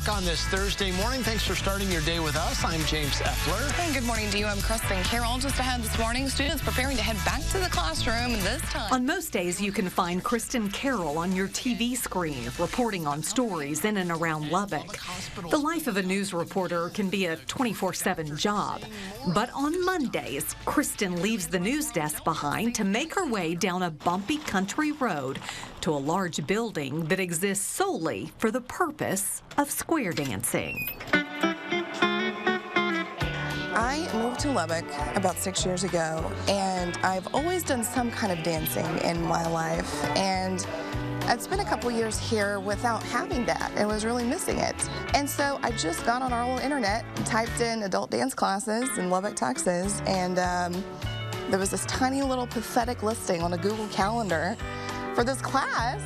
Lubbock on this Thursday morning. Thanks for starting your day with us. I'm James Effler. And good morning to you. I'm Kristen Carroll. Just ahead this morning, students preparing to head back to the classroom this time. On most days, you can find Kristen Carroll on your TV screen, reporting on stories in and around Lubbock. The life of a news reporter can be a 24/7 job. But on Mondays, Kristen leaves the news desk behind to make her way down a bumpy country road to a large building that exists solely for the purpose of square dancing. I moved to Lubbock about 6 years ago, and I've always done some kind of dancing in my life. And I'd spent a couple years here without having that and was really missing it. And so I just got on our old internet and typed in adult dance classes in Lubbock, Texas, and there was this tiny little pathetic listing on a Google Calendar for this class.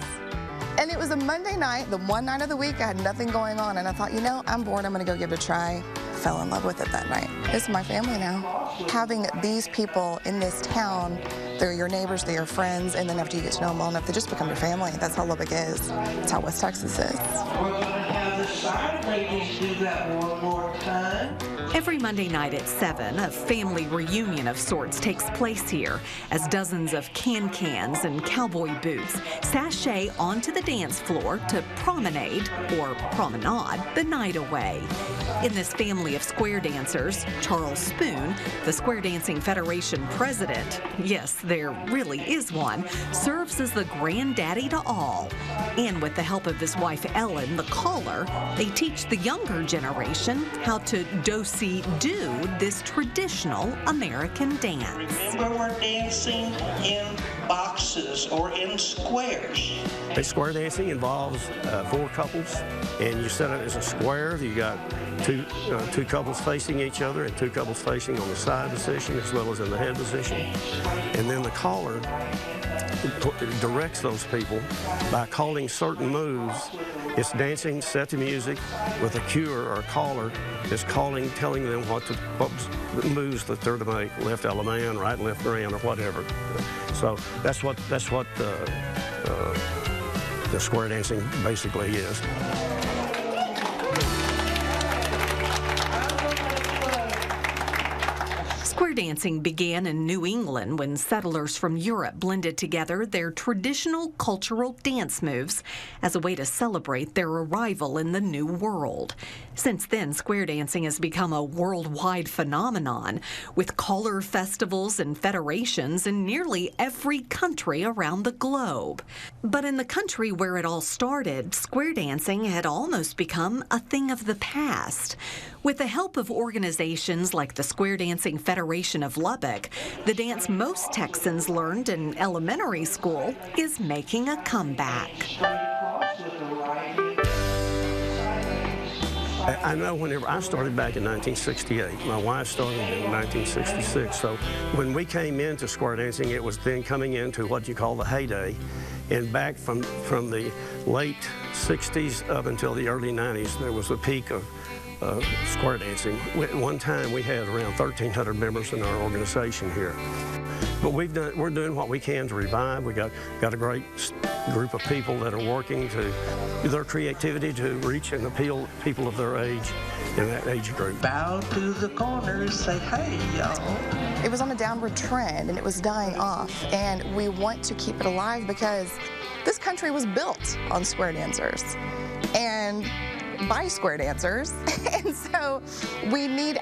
And it was a Monday night, the one night of the week I had nothing going on, and I thought, you know, I'm bored, I'm gonna go give it a try. Fell in love with it that night. This is my family now. Having these people in this town, they're your neighbors, they're your friends, and then after you get to know them well enough, they just become your family. That's how Lubbock is. That's how West Texas is. We're going to have the side ladies do that one more time. Every Monday night at 7, a family reunion of sorts takes place here as dozens of can-cans and cowboy boots sashay onto the dance floor to promenade, or promenade, the night away. In this family of square dancers, Charles Spoon, the Square Dancing Federation president, yes, there really is one, serves as the granddaddy to all. And with the help of his wife Ellen, the caller, they teach the younger generation how to do this traditional American dance. Remember, we're dancing in boxes or in squares. Square dancing involves 4 couples, and you set it as a square. You got two couples facing each other and 2 couples facing on the side position as well as in the head position. And then the caller directs those people by calling certain moves. It's dancing, set to music with a cuer or a caller that's calling, telling them what moves that they're to make, left Allemande, right and left grand, or whatever. So that's what the square dancing basically is. Square dancing began in New England when settlers from Europe blended together their traditional cultural dance moves as a way to celebrate their arrival in the New World. Since then, square dancing has become a worldwide phenomenon, with caller festivals and federations in nearly every country around the globe. But in the country where it all started, square dancing had almost become a thing of the past. With the help of organizations like the Square Dancing Federation of Lubbock, the dance most Texans learned in elementary school is making a comeback. I know whenever I started back in 1968, my wife started in 1966, so when we came into square dancing, it was then coming into what you call the heyday, and back from the late 60s up until the early 90s, there was a peak of square dancing. At one time, we had around 1,300 members in our organization here. But we're doing what we can to revive. We got a great group of people that are working to their creativity to reach and appeal people of their age in that age group. Bow to the corners, say hey, y'all. It was on a downward trend, and it was dying off, and we want to keep it alive because this country was built on square dancers and by square dancers. And so we need,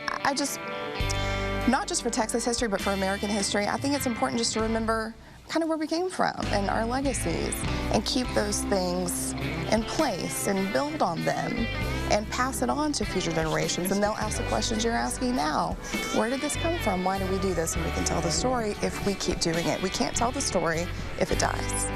not just for Texas history, but for American history, I think it's important just to remember kind of where we came from and our legacies and keep those things in place and build on them and pass it on to future generations. And they'll ask the questions you're asking now. Where did this come from? Why do we do this? And we can tell the story if we keep doing it. We can't tell the story if it dies.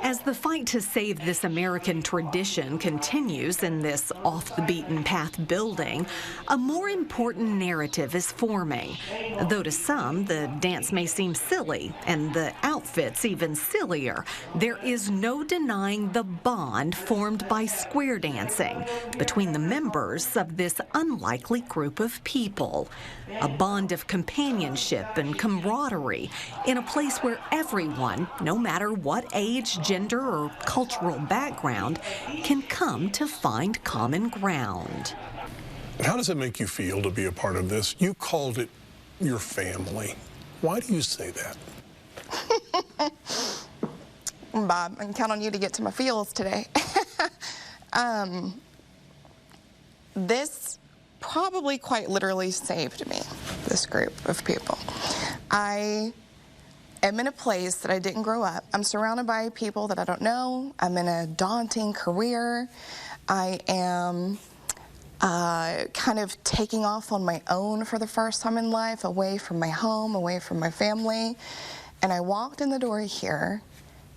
As the fight to save this American tradition continues in this off-the-beaten-path building, a more important narrative is forming. Though to some, the dance may seem silly, and the outfits even sillier, there is no denying the bond formed by square dancing between the members of this unlikely group of people. A bond of companionship and camaraderie in a place where everyone, no matter what age, gender, or cultural background, can come to find common ground. How does it make you feel to be a part of this? You called it your family. Why do you say that? Bob, I can count on you to get to my feels today. This probably quite literally saved me, this group of people. I am in a place that I didn't grow up. I'm surrounded by people that I don't know. I'm in a daunting career. I am kind of taking off on my own for the first time in life, away from my home, away from my family. And I walked in the door here,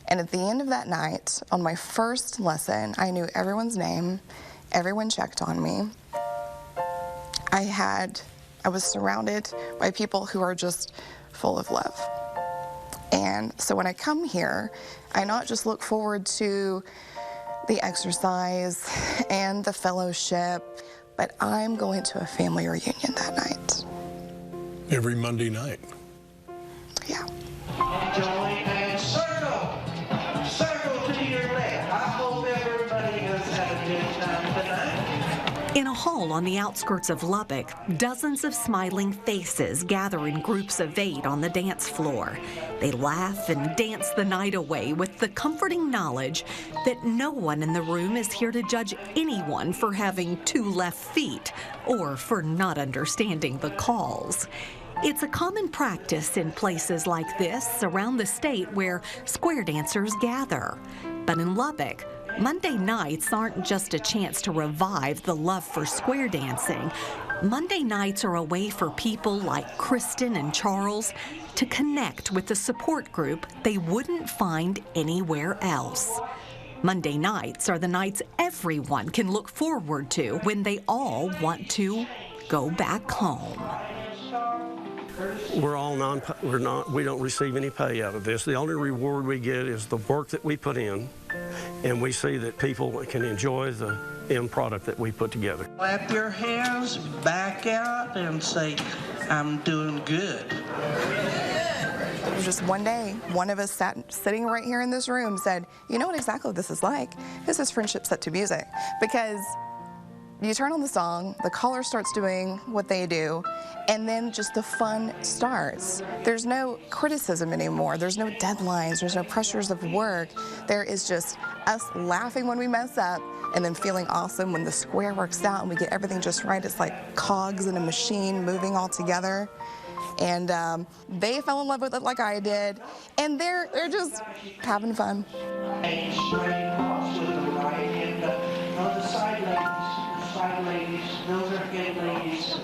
and at the end of that night, on my first lesson, I knew everyone's name. Everyone checked on me. I was surrounded by people who are just full of love. And so when I come here, I not just look forward to the exercise and the fellowship, but I'm going to a family reunion that night. Every Monday night. Yeah. Join and circle. Circle to your left. I hope everybody has had a good time tonight. In a hall on the outskirts of Lubbock, dozens of smiling faces gather in groups of 8 on the dance floor. They laugh and dance the night away with the comforting knowledge that no one in the room is here to judge anyone for having 2 left feet or for not understanding the calls. It's a common practice in places like this around the state where square dancers gather. But in Lubbock, Monday nights aren't just a chance to revive the love for square dancing. Monday nights are a way for people like Kristen and Charles to connect with the support group they wouldn't find anywhere else. Monday nights are the nights everyone can look forward to when they all want to go back home. We don't receive any pay out of this. The only reward we get is the work that we put in, and we see that people can enjoy the end product that we put together. Clap your hands, back out, and say, I'm doing good. It was just one day, one of us sitting right here in this room said, you know what exactly this is like? This is friendship set to music. Because you turn on the song, the caller starts doing what they do, and then just the fun starts. There's no criticism anymore. There's no deadlines. There's no pressures of work. There is just us laughing when we mess up and then feeling awesome when the square works out and we get everything just right. It's like cogs in a machine moving all together. And they fell in love with it like I did, and they're just having fun. The side ladies, those are good ladies.